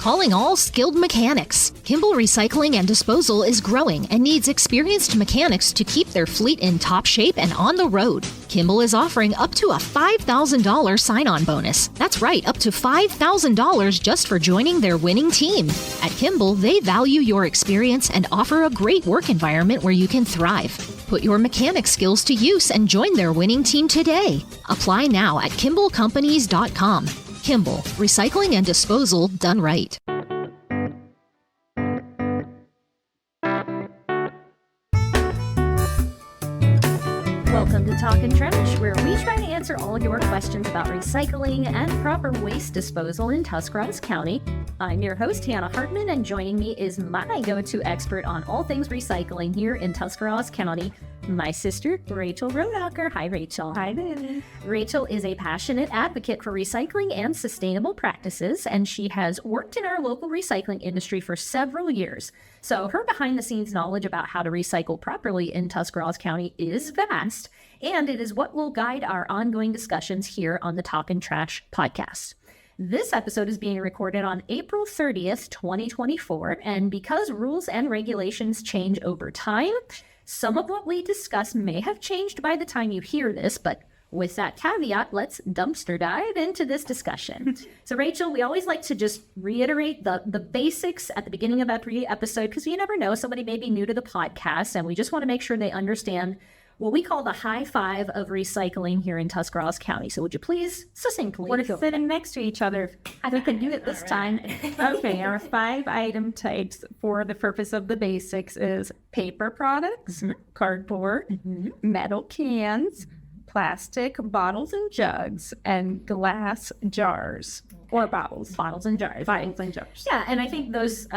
Calling all skilled mechanics. Kimball Recycling and Disposal is growing and needs experienced mechanics to keep their fleet in top shape and on the road. Kimball is offering up to a $5,000 sign-on bonus. That's right, up to $5,000 just for joining their winning team. At Kimball, they value your experience and offer a great work environment where you can thrive. Put your mechanic skills to use and join their winning team today. Apply now at kimballcompanies.com. Kimball, recycling and disposal done right. Welcome to Talkin Trash, where we try to answer all your questions about recycling and proper waste disposal in Tuscarawas County. I'm your host, Hannah Hartman, and joining me is my go-to expert on all things recycling here in Tuscarawas County, my sister, Rachel Rodacker. Hi, Rachel. Hi there. Rachel is a passionate advocate for recycling and sustainable practices, and she has worked in our local recycling industry for several years. So her behind-the-scenes knowledge about how to recycle properly in Tuscarawas County is vast, and it is what will guide our ongoing discussions here on the Talkin Trash podcast. This episode is being recorded on April 30th, 2024, and because rules and regulations change over time, some of what we discuss may have changed by the time you hear this, but with that caveat, let's dumpster dive into this discussion. So, Rachel, we always like to just reiterate the basics at the beginning of every episode, because you never know, somebody may be new to the podcast, and we just want to make sure they understand what we call the high five of recycling here in Tuscarawas County. So would you please succinctly? We're sitting next to each other. I can do it this time. Okay, our 5 item types for the purpose of the basics is paper products, cardboard, metal cans, plastic bottles and jugs, and glass jars. Or bottles and jars. Yeah, and I think those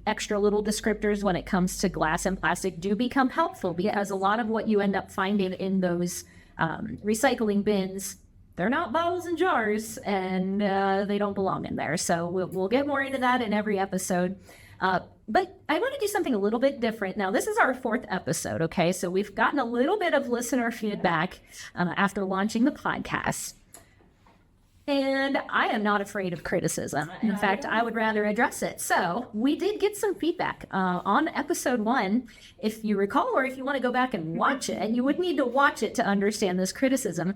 extra little descriptors when it comes to glass and plastic do become helpful, because a lot of what you end up finding in those recycling bins, they're not bottles and jars, and they don't belong in there. So we'll get more into that in every episode. But I want to do something a little bit different. Now, this is our 4th episode, okay? So we've gotten a little bit of listener feedback after launching the podcast. And I am not afraid of criticism. In fact, I would rather address it. So we did get some feedback on episode 1. If you recall, or if you want to go back and watch it, and you would need to watch it to understand this criticism.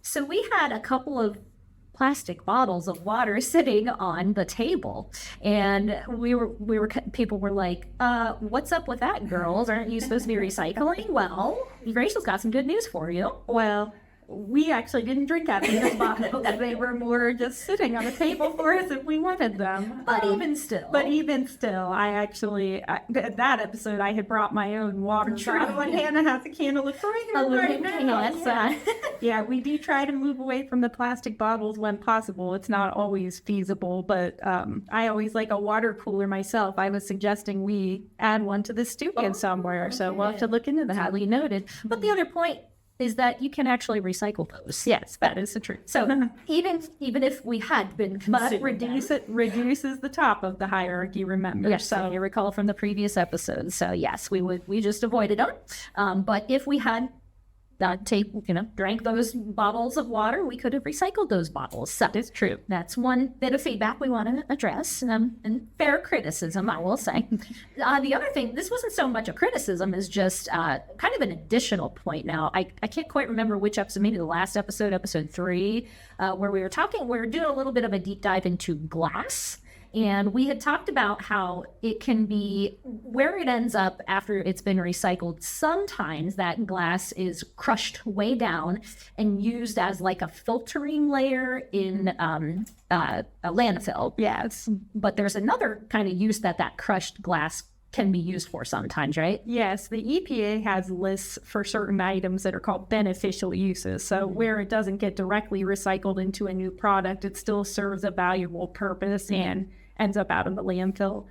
So we had a couple of plastic bottles of water sitting on the table, and people were like, what's up with that, girls? Aren't you supposed to be recycling? Well, Rachel's got some good news for you. Well, we actually didn't drink out of those bottles. They were more just sitting on the table for us if we wanted them. But even still, I actually, at that episode, I had brought my own water bottle, and Hannah has a can of Yeah, we do try to move away from the plastic bottles when possible. It's not always feasible, but I always like a water cooler myself. I was suggesting we add one to the studio somewhere, so we'll have to look into that. Highly noted. But the other point is that you can actually recycle those. Yes, that is the truth. So even if we had been but reduces the top of the hierarchy, remember. Yes, so you recall from the previous episodes. So yes, we just avoided them. But if we had drank those bottles of water, we could have recycled those bottles. So it's true. That's one bit of feedback we want to address, and fair criticism, I will say. The other thing, this wasn't so much a criticism as just kind of an additional point. Now, I can't quite remember which episode, maybe the last episode 3, where we were doing a little bit of a deep dive into glass. And we had talked about how it can be where it ends up after it's been recycled. Sometimes that glass is crushed way down and used as like a filtering layer in a landfill. Yes. But there's another kind of use that crushed glass can be used for sometimes, right? Yes, the EPA has lists for certain items that are called beneficial uses. So where it doesn't get directly recycled into a new product, it still serves a valuable purpose and ends up out in the landfill.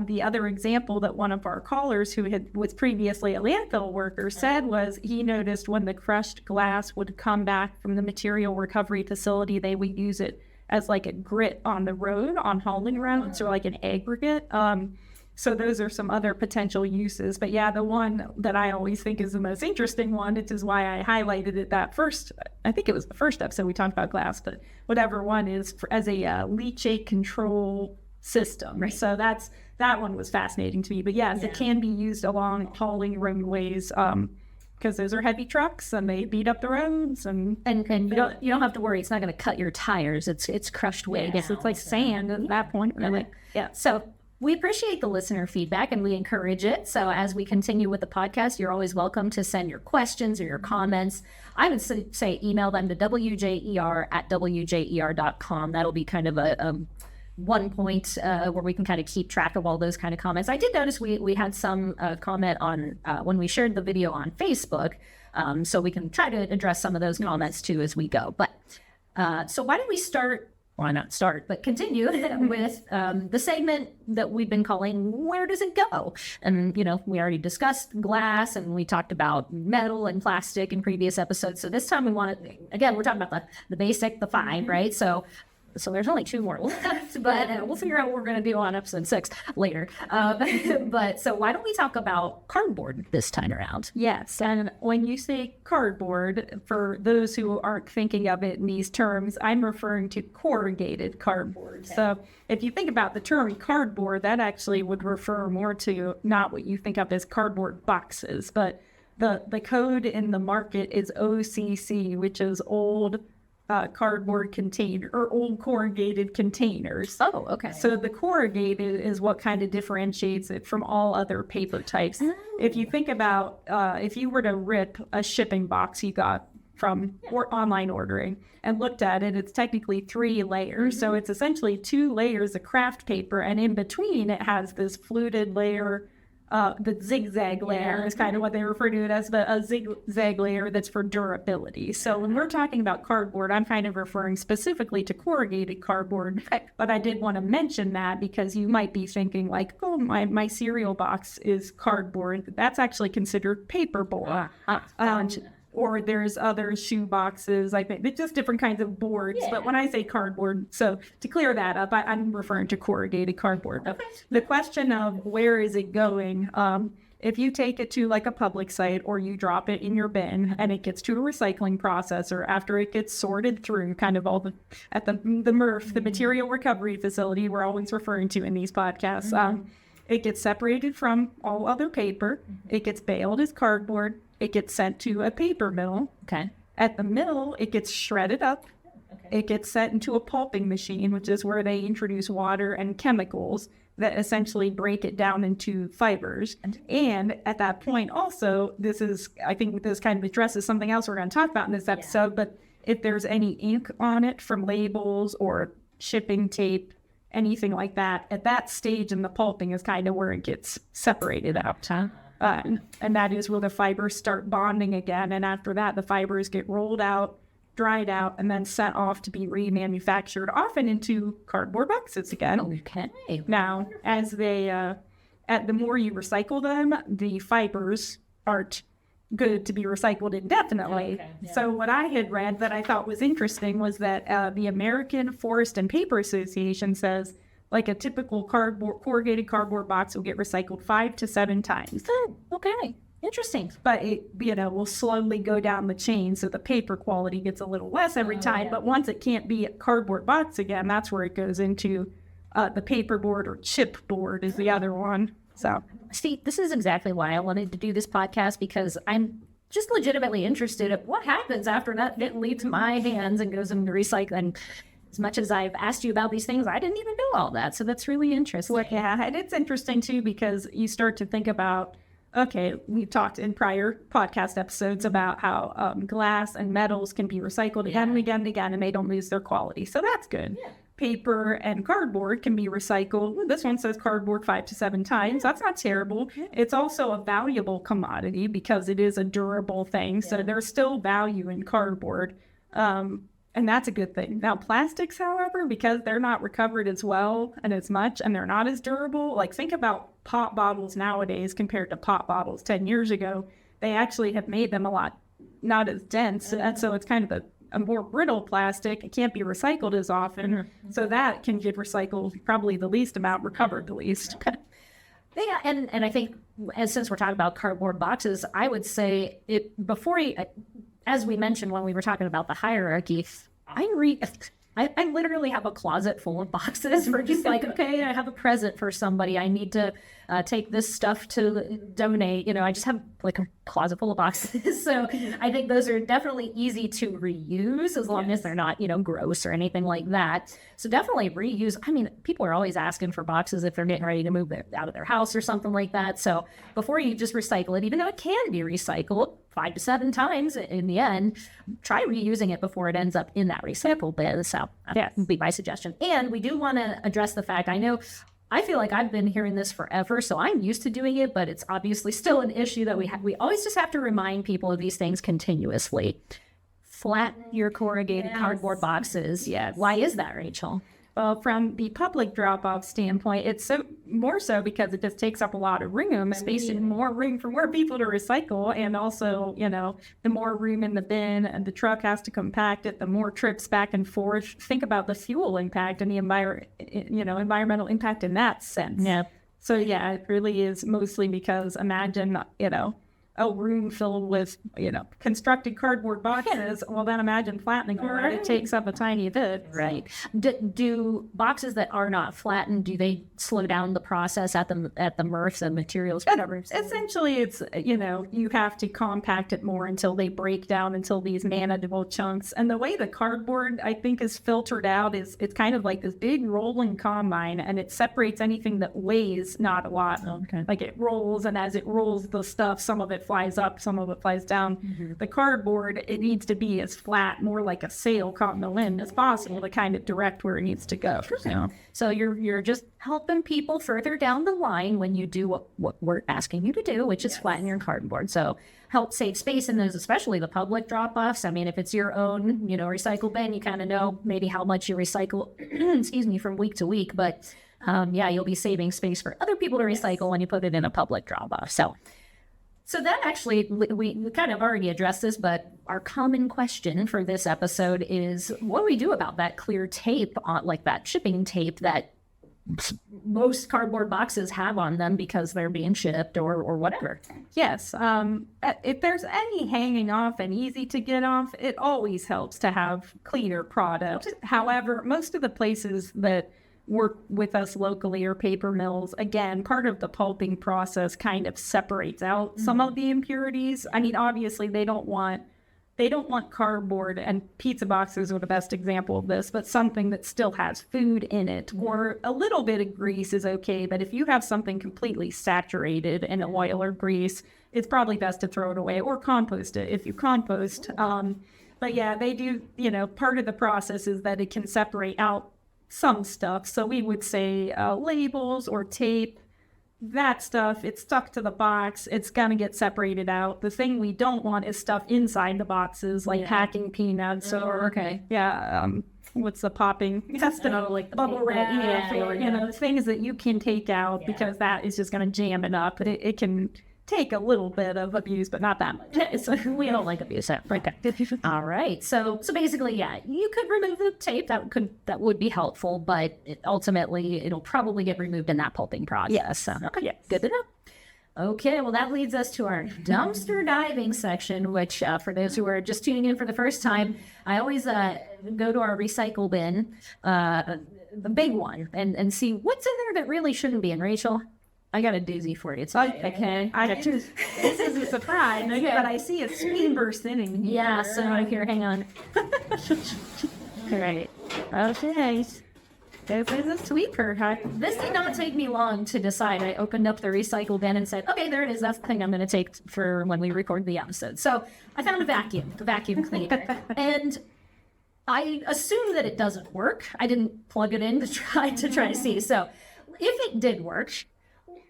The other example that one of our callers who was previously a landfill worker said was he noticed when the crushed glass would come back from the material recovery facility, they would use it as like a grit on the road, on hauling routes, or like an aggregate. So those are some other potential uses. But yeah, the one that I always think is the most interesting one, which is why I highlighted it I think it was the first episode we talked about glass, but whatever one is as a leachate control system. Right. So that one was fascinating to me. But yes, it can be used along hauling roadways, because those are heavy trucks and they beat up the roads, and you don't have to worry. It's not going to cut your tires. It's crushed way down. so it's like sand at that point. Really. Yeah. So we appreciate the listener feedback and we encourage it. So as we continue with the podcast, you're always welcome to send your questions or your comments. I would say email them to WJER@WJER.com. That'll be kind of a one point where we can kind of keep track of all those kind of comments. I did notice we had some comment on when we shared the video on Facebook. So we can try to address some of those comments too as we go. But so why don't we start? Why not start, but continue with the segment that we've been calling Where Does It Go? And, we already discussed glass and we talked about metal and plastic in previous episodes. So this time we want to, again, we're talking about the basic, the 5, right? So there's only 2 more left, but we'll figure out what we're going to do on episode 6 later. But so why don't we talk about cardboard this time around? Yes, and when you say cardboard, for those who aren't thinking of it in these terms, I'm referring to corrugated cardboard. Okay. So if you think about the term cardboard, that actually would refer more to not what you think of as cardboard boxes, but the code in the market is OCC, which is old cardboard container or old corrugated containers. Oh, okay. So the corrugated is what kind of differentiates it from all other paper types. If you think about, if you were to rip a shipping box you got from online ordering and looked at it, it's technically 3 layers. So it's essentially 2 layers of craft paper, and in between it has this fluted layer. The zigzag layer is kind of what they refer to it as, but a zigzag layer that's for durability. So when we're talking about cardboard, I'm kind of referring specifically to corrugated cardboard, but I did want to mention that because you might be thinking like, oh, my cereal box is cardboard. That's actually considered paperboard. Or there's other shoe boxes, I think. They're just different kinds of boards. Yeah. But when I say cardboard, so to clear that up, I'm referring to corrugated cardboard. Okay. The question of where is it going, if you take it to like a public site or you drop it in your bin and it gets to a recycling processor after it gets sorted through kind of all at the MRF, the material recovery facility we're always referring to in these podcasts, it gets separated from all other paper. It gets baled as cardboard. It gets sent to a paper mill. Okay. At the mill, it gets shredded up. Okay. It gets sent into a pulping machine, which is where they introduce water and chemicals that essentially break it down into fibers. And at that point also, I think this kind of addresses something else we're going to talk about in this episode, but if there's any ink on it from labels or shipping tape, anything like that, at that stage in the pulping is kind of where it gets separated out. And that is where the fibers start bonding again. And after that, the fibers get rolled out, dried out, and then sent off to be remanufactured, often into cardboard boxes again. Okay. Now, as the more you recycle them, the fibers aren't good to be recycled indefinitely. Okay. Yeah. So what I had read that I thought was interesting was that the American Forest and Paper Association says like a typical corrugated cardboard box will get recycled 5 to 7 times. Oh, okay. Interesting. But it, will slowly go down the chain, so the paper quality gets a little less every time. Yeah. But once it can't be a cardboard box again, that's where it goes into the paperboard or chipboard is the other one. So, see, this is exactly why I wanted to do this podcast, because I'm just legitimately interested in what happens after that leaves my hands and goes into recycling. As much as I've asked you about these things, I didn't even know all that. So that's really interesting. Well, yeah, and it's interesting too, because you start to think about, okay, we've talked in prior podcast episodes about how glass and metals can be recycled again and again and again, and they don't lose their quality. So that's good. Yeah. Paper and cardboard can be recycled. This one says cardboard 5 to 7 times. That's not terrible. It's also a valuable commodity because it is a durable thing. So there's still value in cardboard. And that's a good thing. Now, plastics, however, because they're not recovered as well and as much, and they're not as durable, like think about pop bottles nowadays compared to pop bottles 10 years ago. They actually have made them a lot not as dense, and so it's kind of a more brittle plastic. It can't be recycled as often, so that can get recycled probably the least amount, recovered the least. Yeah, and I think, since we're talking about cardboard boxes, I would say as we mentioned when we were talking about the hierarchy, I literally have a closet full of boxes for just like, okay, I have a present for somebody. I need to take this stuff to donate. I just have like a closet full of boxes. So I think those are definitely easy to reuse as long as they're not, gross or anything like that. So definitely reuse. I mean, people are always asking for boxes if they're getting ready to move out of their house or something like that. So before you just recycle it, even though it can be recycled 5 to 7 times in the end, try reusing it before it ends up in that recycle bin. So that would be my suggestion. And we do want to address the fact, I feel like I've been hearing this forever, so I'm used to doing it, but it's obviously still an issue that we always just have to remind people of these things continuously. Flatten your corrugated cardboard boxes. Yes. Why is that, Rachel? Well, from the public drop-off standpoint, it's more so because it just takes up a lot of room, space and more room for more people to recycle. And also, the more room in the bin and the truck has to compact it, the more trips back and forth. Think about the fuel impact and the environmental impact in that sense. Yeah. So yeah, it really is mostly because imagine, a room filled with, constructed cardboard boxes. Well, then imagine flattening them. Right? It takes up a tiny bit. Right. Do boxes that are not flattened, do they slow down the process at the MRFs and materials? Whatever. Essentially, it's, you have to compact it more until they break down into these manageable chunks. And the way the cardboard, I think, is filtered out is it's kind of like this big rolling combine, and it separates anything that weighs not a lot. Okay. Like it rolls, and as it rolls the stuff, some of it flies up, some of it flies down. Mm-hmm. The cardboard, it needs to be as flat, more like a sail caught in the wind as possible to kind of direct where it needs to go. So you're just helping people further down the line when you do what we're asking you to do, which is flatten your cardboard. So help save space in those, especially the public drop-offs. I mean, if it's your own, recycle bin, you kind of know maybe how much you recycle, from week to week. But you'll be saving space for other people to recycle when you put it in a public drop-off. So that actually, we kind of already addressed this, but our common question for this episode is, what do we do about that clear tape, like that shipping tape that most cardboard boxes have on them because they're being shipped or whatever? Yes. If there's any hanging off and easy to get off, it always helps to have cleaner product. However, most of the places that work with us locally or paper mills, again, part of the pulping process kind of separates out some of the impurities. I mean, obviously they don't want cardboard, and pizza boxes are the best example of this, but something that still has food in it, or a little bit of grease is okay. But if you have something completely saturated in oil or grease, it's probably best to throw it away or compost it if you compost. But yeah, they do, part of the process is that it can separate out some stuff. So we would say labels or tape, that stuff, it's stuck to the box, it's going to get separated out. The thing we don't want is stuff inside the boxes, like packing peanuts or, what's the popping? That's like the bubble wrap, things that you can take out because that is just going to jam it up. But it can take a little bit of abuse, but not that much. So we don't like abuse. Right. All right. So basically, you could remove the tape. That would be helpful, but ultimately it'll probably get removed in that pulping process. Yes. So, okay. Good to know. Okay, well, that leads us to our dumpster diving section, which for those who are just tuning in for the first time, I always go to our recycle bin, the big one, and see what's in there that really shouldn't be. And Rachel, I got a doozy for you. It's okay. This is a surprise, but I see a steamer sitting here. Yeah, so here, hang on. All right. Okay. This is a sweeper. This did not take me long to decide. I opened up the recycle bin and said, okay, there it is. That's the thing I'm going to take for when we record the episode. So I found a vacuum cleaner. And I assume that it doesn't work. I didn't plug it in to try to see. So if it did work,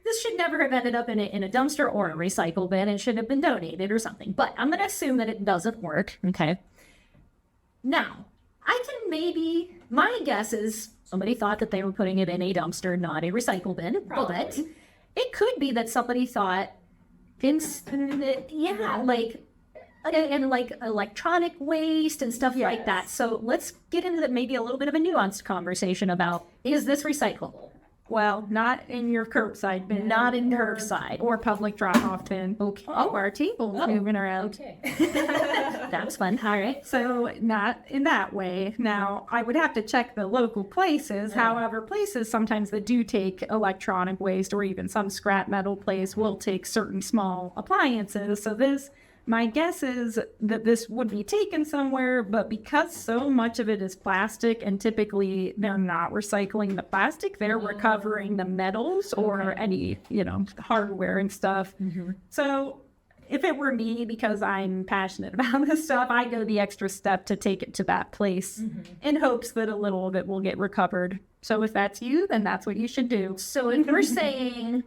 this should never have ended up in a dumpster or a recycle bin. It should have been donated or something. But I'm going to assume that it doesn't work. Okay. Now, my guess is somebody thought that they were putting it in a dumpster, not a recycle bin. Probably. But it could be that somebody thought, like electronic waste and stuff like that. So let's get into maybe a little bit of a nuanced conversation about, is this recyclable? Well, not in your curbside bin. Not in curbside. Or public drop-off bin. Okay. Oh, our table's moving around. Okay. That was fun. All right. So not in that way. Now, I would have to check the local places. However, places sometimes that do take electronic waste or even some scrap metal place will take certain small appliances. So my guess is that this would be taken somewhere, but because so much of it is plastic and typically they're not recycling the plastic, they're recovering the metals or any, hardware and stuff. So if it were me, because I'm passionate about this stuff, I go the extra step to take it to that place in hopes that a little of it will get recovered. So if that's you, then that's what you should do. So if we're saying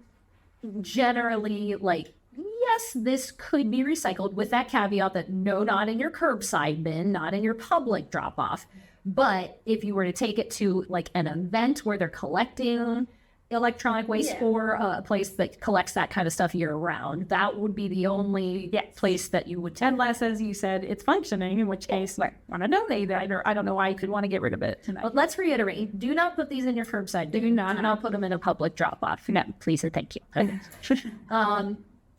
generally, like, yes, this could be recycled with that caveat that no, not in your curbside bin, not in your public drop-off. But if you were to take it to like an event where they're collecting electronic waste or a place that collects that kind of stuff year round, that would be the only place that you would tend. Unless, as you said, it's functioning, in which case I want to donate it. I don't know why you could want to get rid of it tonight. But let's reiterate, do not put these in your curbside. Do not put them in a public drop-off. No, please and thank you.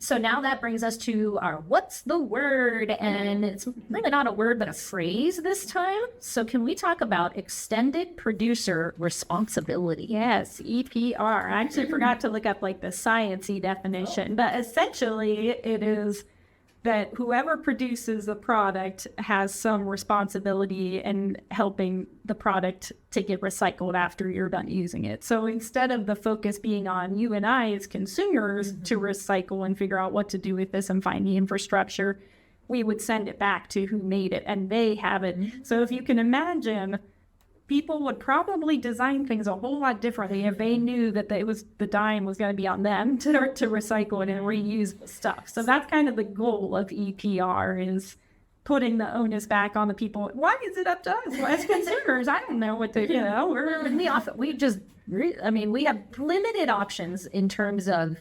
So now that brings us to our what's the word? And it's really not a word, but a phrase this time. So can we talk about extended producer responsibility? Yes, EPR. I actually forgot to look up like the sciencey definition, but essentially it is that whoever produces the product has some responsibility in helping the product to get recycled after you're done using it. So instead of the focus being on you and I as consumers to recycle and figure out what to do with this and find the infrastructure, we would send it back to who made it and they have it. So if you can imagine, people would probably design things a whole lot differently if they knew that the dime was going to be on them to recycle it and reuse the stuff. So that's kind of the goal of EPR, is putting the onus back on the people. Why is it up to us as consumers? I don't know what to, we're in the office. We have limited options in terms of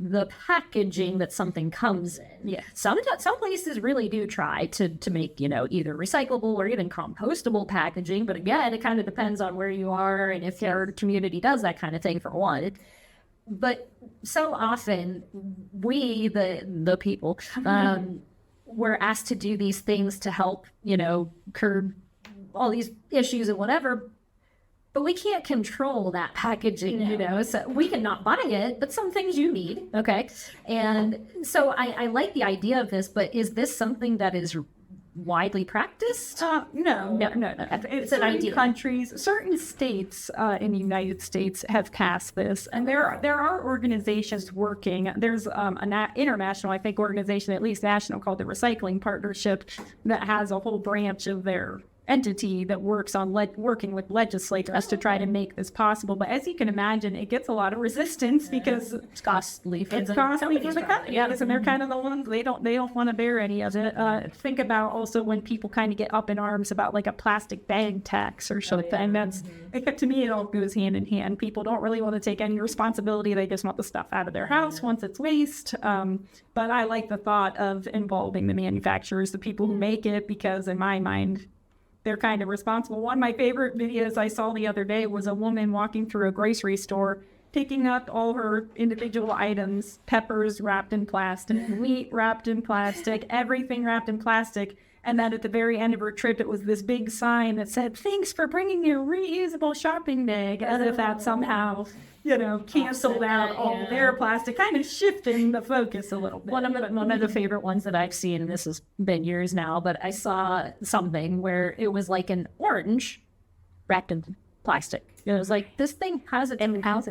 the packaging that something comes in. Yeah. Some places really do try to make, either recyclable or even compostable packaging. But again, it kind of depends on where you are and if your community does that kind of thing, for one. But so often we, the people, we're asked to do these things to help, curb all these issues and whatever. But we can't control that packaging, so we cannot buy it, but some things you need, okay? And so I like the idea of this, but is this something that is widely practiced? No. It's an idea. Certain states in the United States have passed this, and there are organizations working. There's an international, I think, organization, at least national, called the Recycling Partnership, that has a whole branch of their entity that works on working with legislators to try to make this possible. But as you can imagine, it gets a lot of resistance because it's costly for the companies, and they're kind of the ones they don't want to bear any of it. Think about also when people kind of get up in arms about like a plastic bag tax or something. To me, it all goes hand in hand. People don't really want to take any responsibility. They just want the stuff out of their house once it's waste. But I like the thought of involving the manufacturers, the people who make it, because in my mind, they're kind of responsible. One of my favorite videos I saw the other day was a woman walking through a grocery store, picking up all her individual items, peppers wrapped in plastic, wheat wrapped in plastic, everything wrapped in plastic. And then at the very end of her trip, it was this big sign that said, "Thanks for bringing your reusable shopping bag," as if that somehow, canceled out all their plastic, kind of shifting the focus a little bit. One of the favorite ones that I've seen, and this has been years now, but I saw something where it was like an orange wrapped in plastic. It was like, this thing has it in house.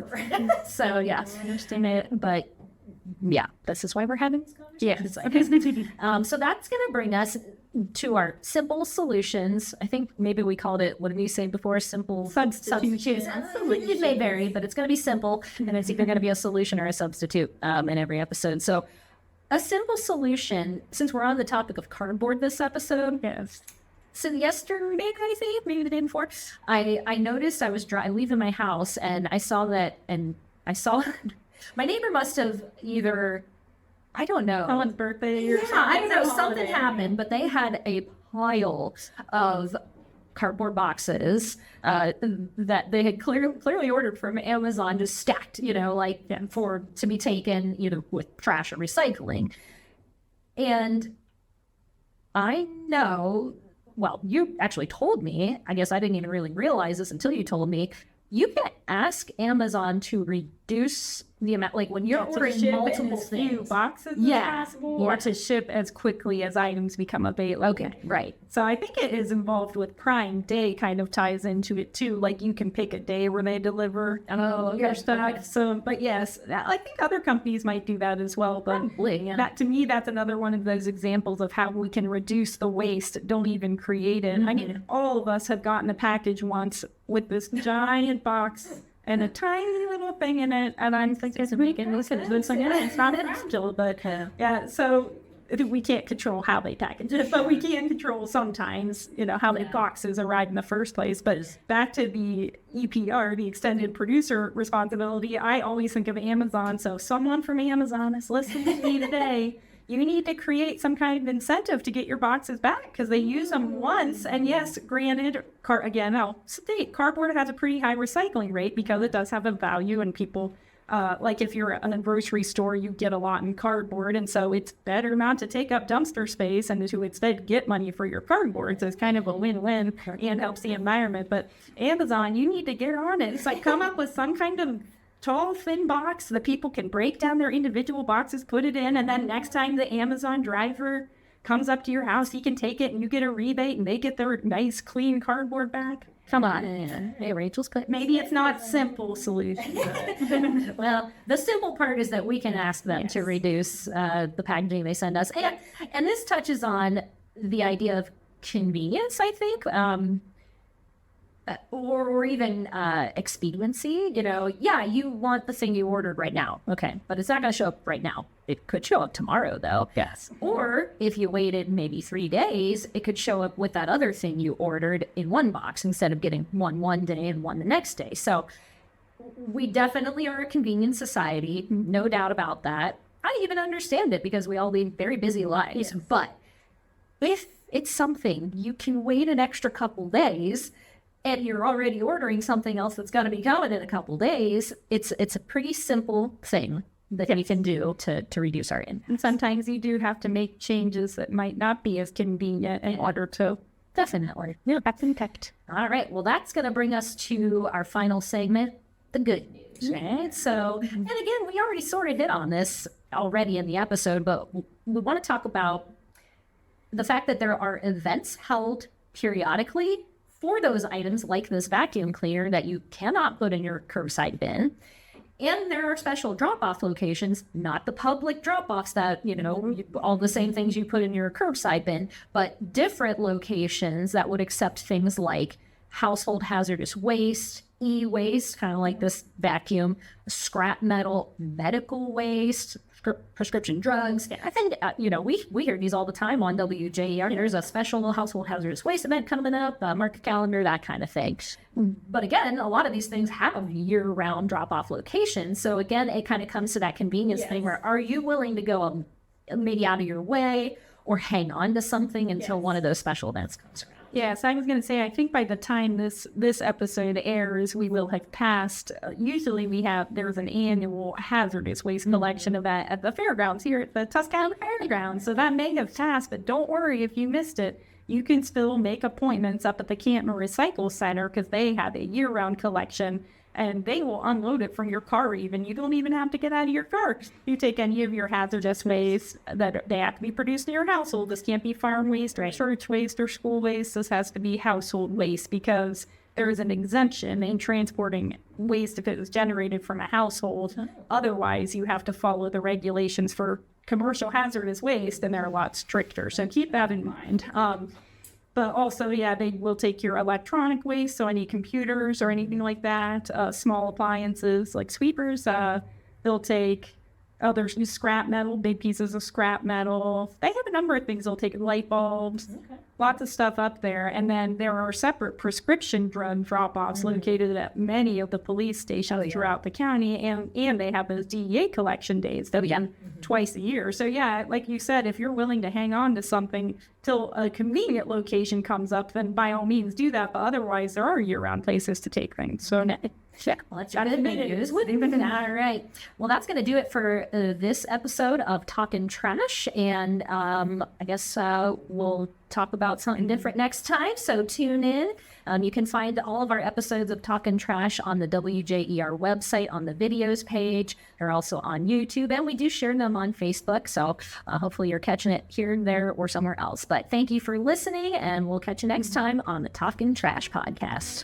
So yeah, I understand it, but yeah, this is why we're having this conversation. Yeah. So that's going to bring us to our simple solutions. I think maybe we called it, what did we say before? Simple substitutes. It may vary, but it's going to be simple. And it's either going to be a solution or a substitute in every episode. So a simple solution, since we're on the topic of cardboard this episode. Yes. So yesterday, I think, maybe the day before, I noticed I was leaving my house and I saw my neighbor must have either, I don't know. Someone's birthday or something. I don't know. Something happened, but they had a pile of cardboard boxes that they had clearly ordered from Amazon, just stacked, to be taken, with trash or recycling. And I know, well, you actually told me, I guess I didn't even really realize this until you told me, you can ask Amazon to reduce the amount, like when you're ordering multiple few things. boxes Yeah. as possible, or to ship as quickly as items become available. Okay, right. So I think it is involved with Prime Day, kind of ties into it too. Like you can pick a day where they deliver your stuff. So, but yes, I think other companies might do that as well. But Probably, yeah. that to me, that's another one of those examples of how we can reduce the waste. Don't even create it. I mean, all of us have gotten a package once with this giant box and a tiny little thing in it, and I'm thinking, it's not essential, but yeah, so we can't control how they package it, but we can control sometimes, how many boxes arrive in the first place. But back to the EPR, the extended producer responsibility, I always think of Amazon. So if someone from Amazon is listening to me today, you need to create some kind of incentive to get your boxes back because they use them once. And yes, granted, again, I'll state cardboard has a pretty high recycling rate because it does have a value, and people, like if you're in a grocery store, you get a lot in cardboard. And so it's better not to take up dumpster space and to instead get money for your cardboard. So it's kind of a win-win and helps the environment. But Amazon, you need to get on it. It's like come up with some kind of tall, thin box that people can break down their individual boxes, put it in, and then next time the Amazon driver comes up to your house, he can take it and you get a rebate and they get their nice, clean cardboard back. Come on. Hey, Rachel's cut. Maybe it's not simple solution. Well, the simple part is that we can ask them to reduce the packaging they send us. And this touches on the idea of convenience, I think. Or even expediency, you want the thing you ordered right now. Okay. But it's not going to show up right now. It could show up tomorrow, though. Yes. Or if you waited maybe 3 days, it could show up with that other thing you ordered in one box instead of getting one day and one the next day. So we definitely are a convenient society. No doubt about that. I even understand it because we all lead very busy lives. Yes. But if it's something you can wait an extra couple days and you're already ordering something else that's going to be coming in a couple days, it's a pretty simple thing that you can do to reduce our impact. And sometimes you do have to make changes that might not be as convenient in order to. Definitely. Yeah, that's impact. All right. Well, that's going to bring us to our final segment, the good news, right? So, and again, we already sort of hit on this already in the episode, but we want to talk about the fact that there are events held periodically for those items like this vacuum cleaner that you cannot put in your curbside bin. And there are special drop-off locations, not the public drop-offs that, all the same things you put in your curbside bin, but different locations that would accept things like household hazardous waste, e-waste, kind of like this vacuum, scrap metal, medical waste, prescription drugs. I think, we hear these all the time on WJER. There's a special household hazardous waste event coming up, mark a calendar, that kind of thing. But again, a lot of these things have year-round drop-off locations. So again, it kind of comes to that convenience thing where are you willing to go maybe out of your way or hang on to something until one of those special events comes around? Yes, I was going to say, I think by the time this episode airs, we will have passed. Usually there's an annual hazardous waste collection event at the fairgrounds here at the Tuscarawas Fairgrounds. So that may have passed, but don't worry if you missed it. You can still make appointments up at the Canton Recycle Center because they have a year-round collection. And they will unload it from your car even. You don't even have to get out of your car. You take any of your hazardous waste that they have to be produced in your household. This can't be farm waste or church waste or school waste. This has to be household waste because there is an exemption in transporting waste if it was generated from a household. Otherwise, you have to follow the regulations for commercial hazardous waste, and they're a lot stricter. So keep that in mind. But also, they will take your electronic waste, so any computers or anything like that, small appliances like sweepers. They'll take other scrap metal, big pieces of scrap metal. They have a number of things. They'll take light bulbs. lots of stuff up there. And then there are separate prescription drug drop-offs located at many of the police stations throughout the county. And they have those DEA collection days that twice a year. So yeah, like you said, if you're willing to hang on to something till a convenient location comes up, then by all means do that. But otherwise, there are year-round places to take things. So well, that's good news. All right. Well, that's going to do it for this episode of Talkin Trash. And I guess we'll talk about something different next time. So tune in. You can find all of our episodes of Talkin Trash on the WJER website on the videos page. They're also on YouTube, and we do share them on Facebook. So hopefully you're catching it here and there or somewhere else. But thank you for listening, and we'll catch you next time on the Talkin Trash podcast.